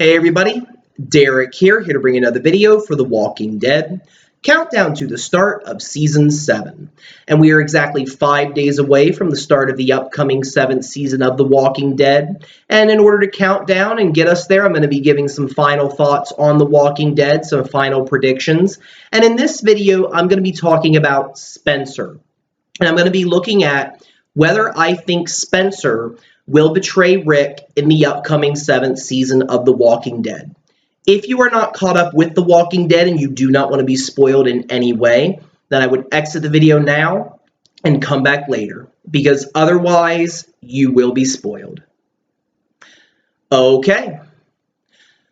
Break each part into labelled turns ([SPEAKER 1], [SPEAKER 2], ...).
[SPEAKER 1] Hey everybody, Derek here to bring another video for The Walking Dead. Countdown to the start of Season 7. And we are exactly 5 days away from the start of the upcoming 7th season of The Walking Dead. And in order to count down and get us there, I'm going to be giving some final thoughts on The Walking Dead, some final predictions. And in this video, I'm going to be talking about Spencer. And I'm going to be looking at whether I think Spencer will betray Rick in the upcoming 7th season of The Walking Dead. If you are not caught up with The Walking Dead and you do not want to be spoiled in any way, then I would exit the video now and come back later, because otherwise you will be spoiled. Okay,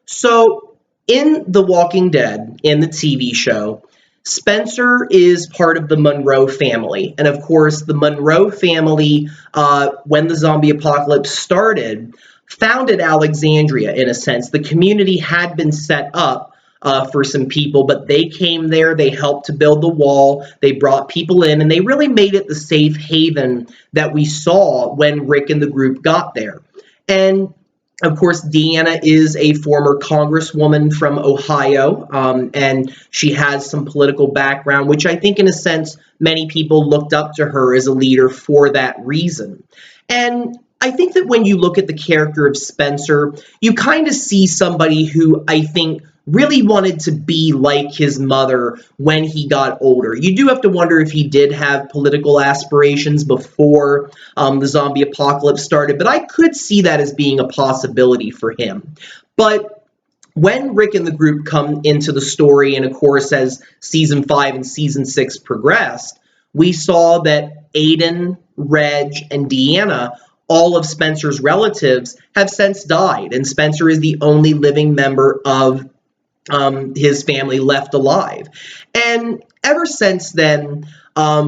[SPEAKER 1] so in The Walking Dead, in the TV show, Spencer is part of the Monroe family. And of course, the Monroe family, when the zombie apocalypse started, founded Alexandria in a sense. The community had been set up for some people, but they came there, they helped to build the wall, they brought people in, and they really made it the safe haven that we saw when Rick and the group got there. And of course, Deanna is a former congresswoman from Ohio, and she has some political background, which I think in a sense many people looked up to her as a leader for that reason. And I think that when you look at the character of Spencer, you kind of see somebody who I think really wanted to be like his mother when he got older. You do have to wonder if he did have political aspirations before the zombie apocalypse started, but I could see that as being a possibility for him. But when Rick and the group come into the story, and of course as Season 5 and Season 6 progressed, we saw that Aiden, Reg, and Deanna, all of Spencer's relatives, have since died, and Spencer is the only living member of his family left alive. And ever since then,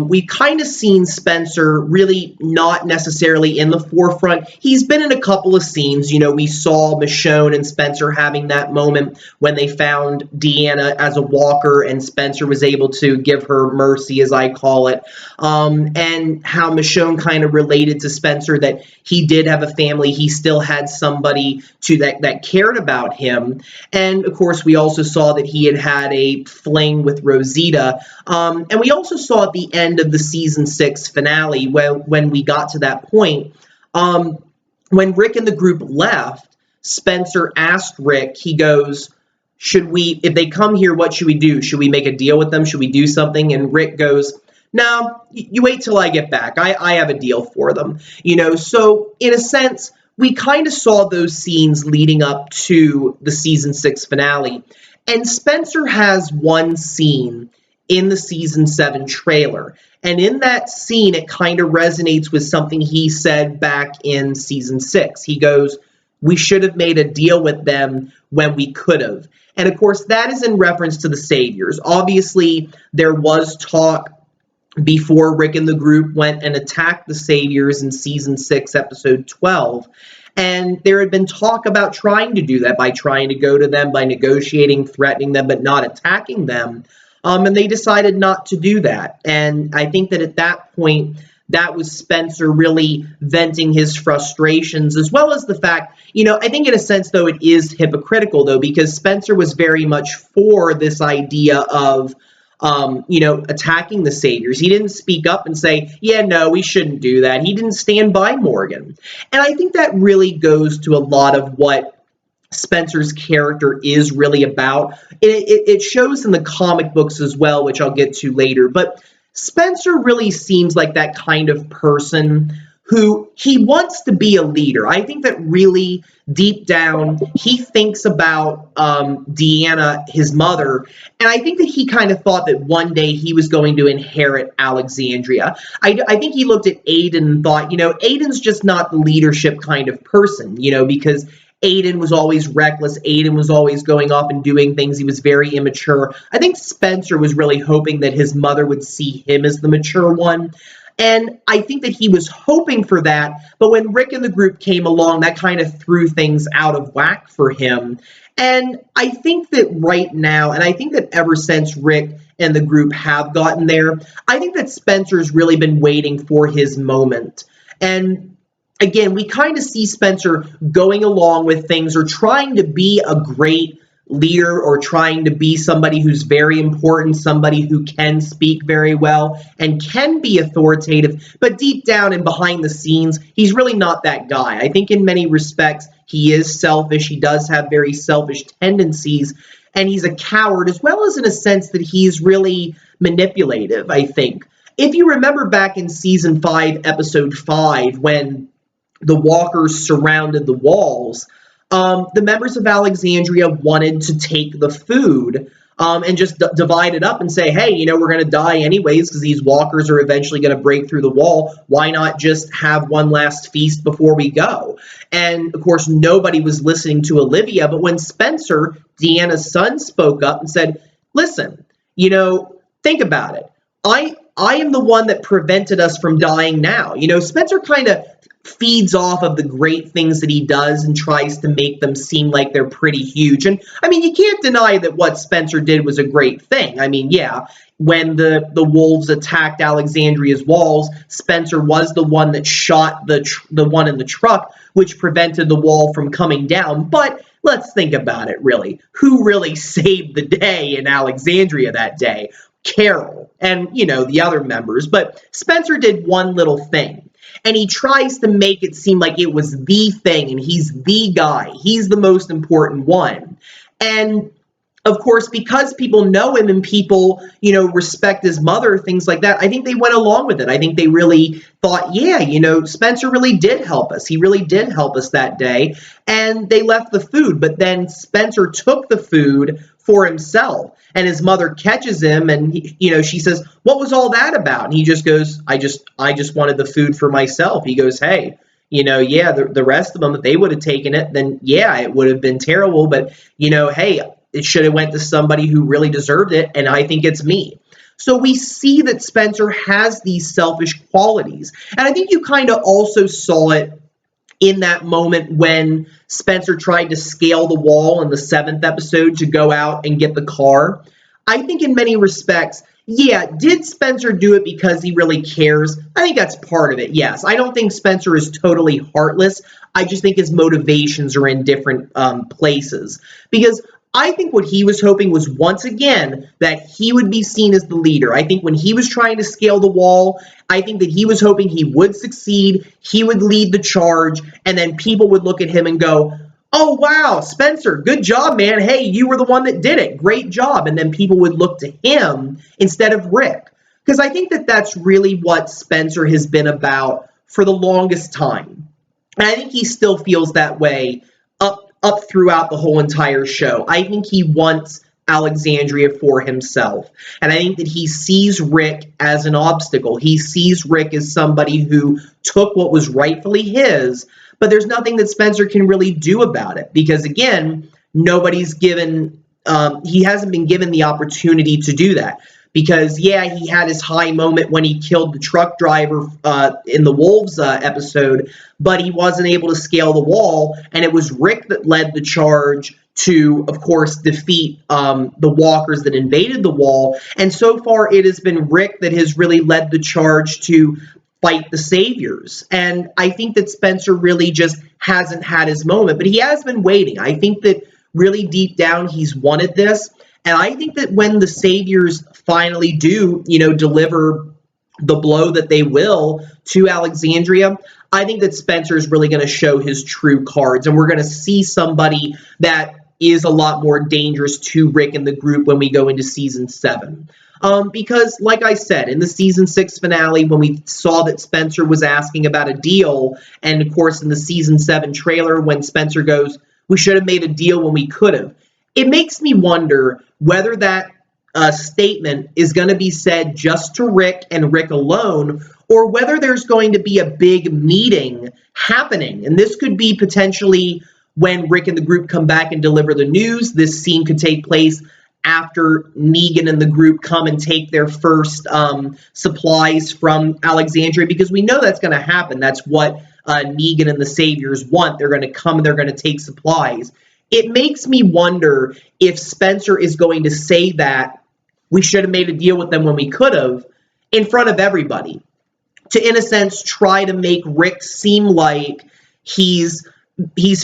[SPEAKER 1] we've kind of seen Spencer really not necessarily in the forefront. He's been in a couple of scenes. You know, we saw Michonne and Spencer having that moment when they found Deanna as a walker, and Spencer was able to give her mercy, as I call it, and how Michonne kind of related to Spencer, that he did have a family, he still had somebody that cared about him. And of course, we also saw that he had a fling with Rosita, and we also saw at the end of the Season 6 finale, when we got to that point, when Rick and the group left, Spencer asked Rick, he goes, if they come here, what should we do? Should we make a deal with them? Should we do something? And Rick goes, no, you wait till I get back. I have a deal for them. You know, so in a sense, we kind of saw those scenes leading up to the Season 6 finale. And Spencer has one scene in the Season 7 trailer. And in that scene, it kind of resonates with something he said back in Season 6. He goes, we should have made a deal with them when we could have. And of course, that is in reference to the Saviors. Obviously, there was talk before Rick and the group went and attacked the Saviors in Season 6, Episode 12. And there had been talk about trying to do that by trying to go to them, by negotiating, threatening them, but not attacking them. And they decided not to do that. And I think that at that point, that was Spencer really venting his frustrations, as well as the fact, you know, I think in a sense, though, it is hypocritical, though, because Spencer was very much for this idea of, you know, attacking the Saviors. He didn't speak up and say, yeah, no, we shouldn't do that. He didn't stand by Morgan. And I think that really goes to a lot of what Spencer's character is really about. It shows in the comic books as well, which I'll get to later. But Spencer really seems like that kind of person who he wants to be a leader. I think that really deep down, he thinks about Deanna, his mother, and I think that he kind of thought that one day he was going to inherit Alexandria. I think he looked at Aiden and thought, you know, Aiden's just not the leadership kind of person, you know, because Aiden was always reckless. Aiden was always going off and doing things. He was very immature. I think Spencer was really hoping that his mother would see him as the mature one. And I think that he was hoping for that. But when Rick and the group came along, that kind of threw things out of whack for him. And I think that right now, and I think that ever since Rick and the group have gotten there, I think that Spencer's really been waiting for his moment. And again, we kind of see Spencer going along with things or trying to be a great leader or trying to be somebody who's very important, somebody who can speak very well and can be authoritative, but deep down and behind the scenes, he's really not that guy. I think in many respects, he is selfish. He does have very selfish tendencies, and he's a coward, as well as in a sense that he's really manipulative, I think. If you remember back in season 5, episode 5, when the walkers surrounded the walls, the members of Alexandria wanted to take the food and just divide it up and say, hey, you know, we're going to die anyways because these walkers are eventually going to break through the wall. Why not just have one last feast before we go? And, of course, nobody was listening to Olivia. But when Spencer, Deanna's son, spoke up and said, listen, you know, think about it. I am the one that prevented us from dying now. You know, Spencer kind of feeds off of the great things that he does and tries to make them seem like they're pretty huge. And I mean, you can't deny that what Spencer did was a great thing. I mean, yeah, when the wolves attacked Alexandria's walls, Spencer was the one that shot the one in the truck, which prevented the wall from coming down. But let's think about it, really. Who really saved the day in Alexandria that day? Carol and, you know, the other members. But Spencer did one little thing. And he tries to make it seem like it was the thing, and he's the guy. He's the most important one. And, of course, because people know him and people, you know, respect his mother, things like that, I think they went along with it. I think they really thought, yeah, you know, Spencer really did help us. He really did help us that day. And they left the food. But then Spencer took the food for himself. And his mother catches him and, you know, she says, what was all that about? And he just goes, I just wanted the food for myself. He goes, hey, you know, yeah, the rest of them, if they would have taken it, then, yeah, it would have been terrible. But, you know, hey, it should have went to somebody who really deserved it. And I think it's me. So we see that Spencer has these selfish qualities. And I think you kind of also saw it in that moment when Spencer tried to scale the wall in the 7th episode to go out and get the car. I think in many respects, yeah, did Spencer do it because he really cares? I think that's part of it, yes. I don't think Spencer is totally heartless. I just think his motivations are in different places. Because I think what he was hoping was, once again, that he would be seen as the leader. I think when he was trying to scale the wall, I think that he was hoping he would succeed, he would lead the charge, and then people would look at him and go, oh, wow, Spencer, good job, man. Hey, you were the one that did it. Great job. And then people would look to him instead of Rick. Because I think that that's really what Spencer has been about for the longest time. And I think he still feels that way up throughout the whole entire show. I think he wants Alexandria for himself. And I think that he sees Rick as an obstacle. He sees Rick as somebody who took what was rightfully his, but there's nothing that Spencer can really do about it. Because again, nobody's given, he hasn't been given the opportunity to do that. Because, yeah, he had his high moment when he killed the truck driver in the Wolves episode, but he wasn't able to scale the wall, and it was Rick that led the charge to, of course, defeat the walkers that invaded the wall. And so far, it has been Rick that has really led the charge to fight the Saviors. And I think that Spencer really just hasn't had his moment, but he has been waiting. I think that really deep down, he's wanted this. And I think that when the Saviors finally do, you know, deliver the blow that they will to Alexandria, I think that Spencer is really going to show his true cards. And we're going to see somebody that is a lot more dangerous to Rick and the group when we go into season 7. Because, like I said, in the season 6 finale, when we saw that Spencer was asking about a deal, and of course in the season 7 trailer, when Spencer goes, we should have made a deal when we could have. It makes me wonder whether that statement is going to be said just to Rick and Rick alone, or whether there's going to be a big meeting happening. And this could be potentially when Rick and the group come back and deliver the news. This scene could take place after Negan and the group come and take their first supplies from Alexandria, because we know that's going to happen. That's what Negan and the Saviors want. They're going to come and they're going to take supplies. It makes me wonder if Spencer is going to say that we should have made a deal with them when we could have in front of everybody, to, in a sense, try to make Rick seem like he's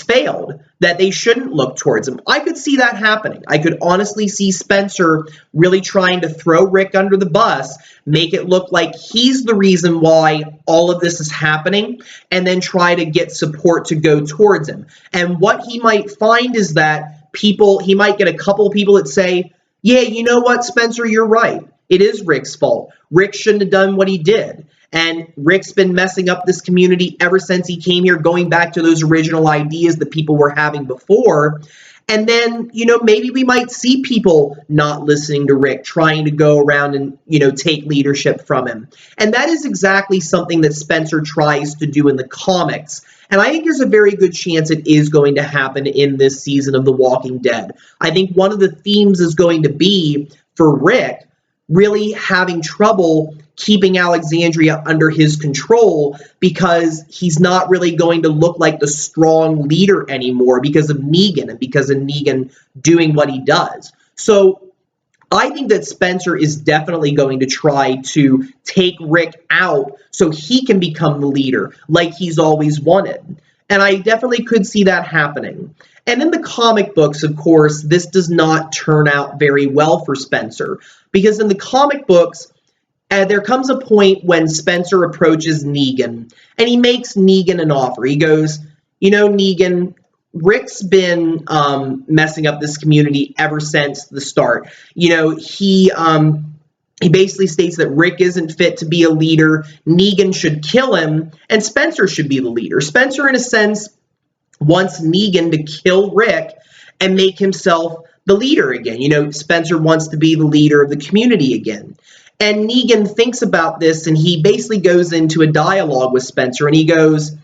[SPEAKER 1] failed, that they shouldn't look towards him. I could see that happening. I could honestly see Spencer really trying to throw Rick under the bus, make it look like he's the reason why all of this is happening, and then try to get support to go towards him. And what he might find is that he might get a couple of people that say, yeah, you know what, Spencer, you're right. It is Rick's fault. Rick shouldn't have done what he did. And Rick's been messing up this community ever since he came here, going back to those original ideas that people were having before. And then, maybe we might see people not listening to Rick, trying to go around and, take leadership from him. And that is exactly something that Spencer tries to do in the comics. And I think there's a very good chance it is going to happen in this season of The Walking Dead. I think one of the themes is going to be for Rick really having trouble keeping Alexandria under his control because he's not really going to look like the strong leader anymore because of Negan and because of Negan doing what he does. So I think that Spencer is definitely going to try to take Rick out so he can become the leader like he's always wanted. And I definitely could see that happening. And in the comic books, of course, this does not turn out very well for Spencer, because in the comic books, there comes a point when Spencer approaches Negan, and he makes Negan an offer. He goes, Negan, Rick's been messing up this community ever since the start. He basically states that Rick isn't fit to be a leader, Negan should kill him, and Spencer should be the leader. Spencer, in a sense, wants Negan to kill Rick and make himself the leader again. Spencer wants to be the leader of the community again. And Negan thinks about this, and he basically goes into a dialogue with Spencer, and he goes,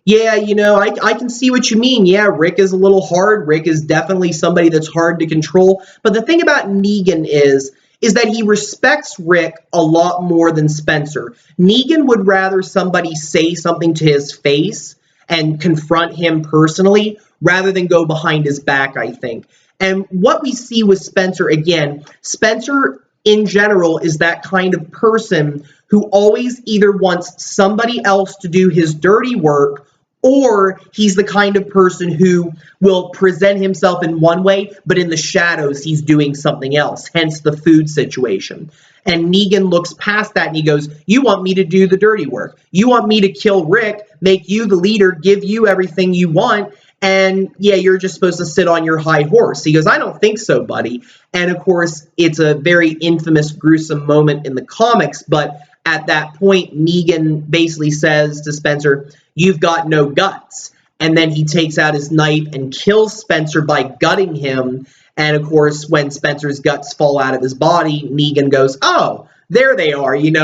[SPEAKER 1] yeah, I can see what you mean. Yeah, Rick is a little hard. Rick is definitely somebody that's hard to control. But the thing about Negan is that he respects Rick a lot more than Spencer. Negan would rather somebody say something to his face and confront him personally rather than go behind his back, I think. And what we see with Spencer, again, Spencer in general is that kind of person who always either wants somebody else to do his dirty work, or he's the kind of person who will present himself in one way, but in the shadows he's doing something else, hence the food situation. And Negan looks past that and he goes, you want me to do the dirty work. You want me to kill Rick, make you the leader, give you everything you want, and yeah, you're just supposed to sit on your high horse. He goes, I don't think so, buddy. And of course, it's a very infamous, gruesome moment in the comics, but at that point, Negan basically says to Spencer, you've got no guts. And then he takes out his knife and kills Spencer by gutting him. And of course, when Spencer's guts fall out of his body, Negan goes, oh, there they are, in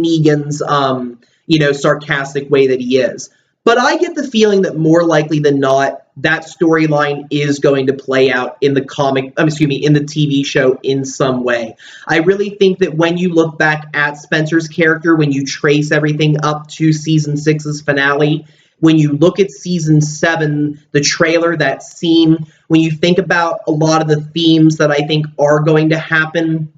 [SPEAKER 1] Negan's, sarcastic way that he is. But I get the feeling that more likely than not, that storyline is going to play out in the in the TV show in some way. I really think that when you look back at Spencer's character, when you trace everything up to season 6's finale, when you look at season 7, the trailer, that scene, when you think about a lot of the themes that I think are going to happen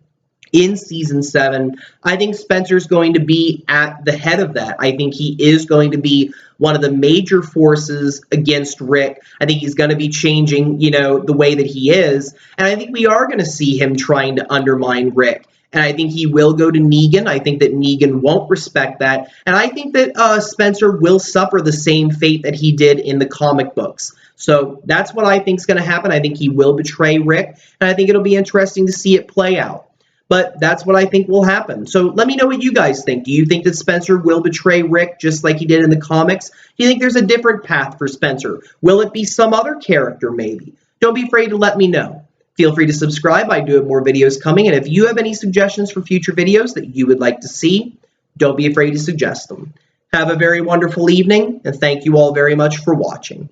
[SPEAKER 1] in season 7, I think Spencer's going to be at the head of that. I think he is going to be one of the major forces against Rick. I think he's going to be changing, the way that he is. And I think we are going to see him trying to undermine Rick. And I think he will go to Negan. I think that Negan won't respect that. And I think that Spencer will suffer the same fate that he did in the comic books. So that's what I think is going to happen. I think he will betray Rick. And I think it'll be interesting to see it play out. But that's what I think will happen. So let me know what you guys think. Do you think that Spencer will betray Rick just like he did in the comics? Do you think there's a different path for Spencer? Will it be some other character maybe? Don't be afraid to let me know. Feel free to subscribe. I do have more videos coming. And if you have any suggestions for future videos that you would like to see, don't be afraid to suggest them. Have a very wonderful evening, and thank you all very much for watching.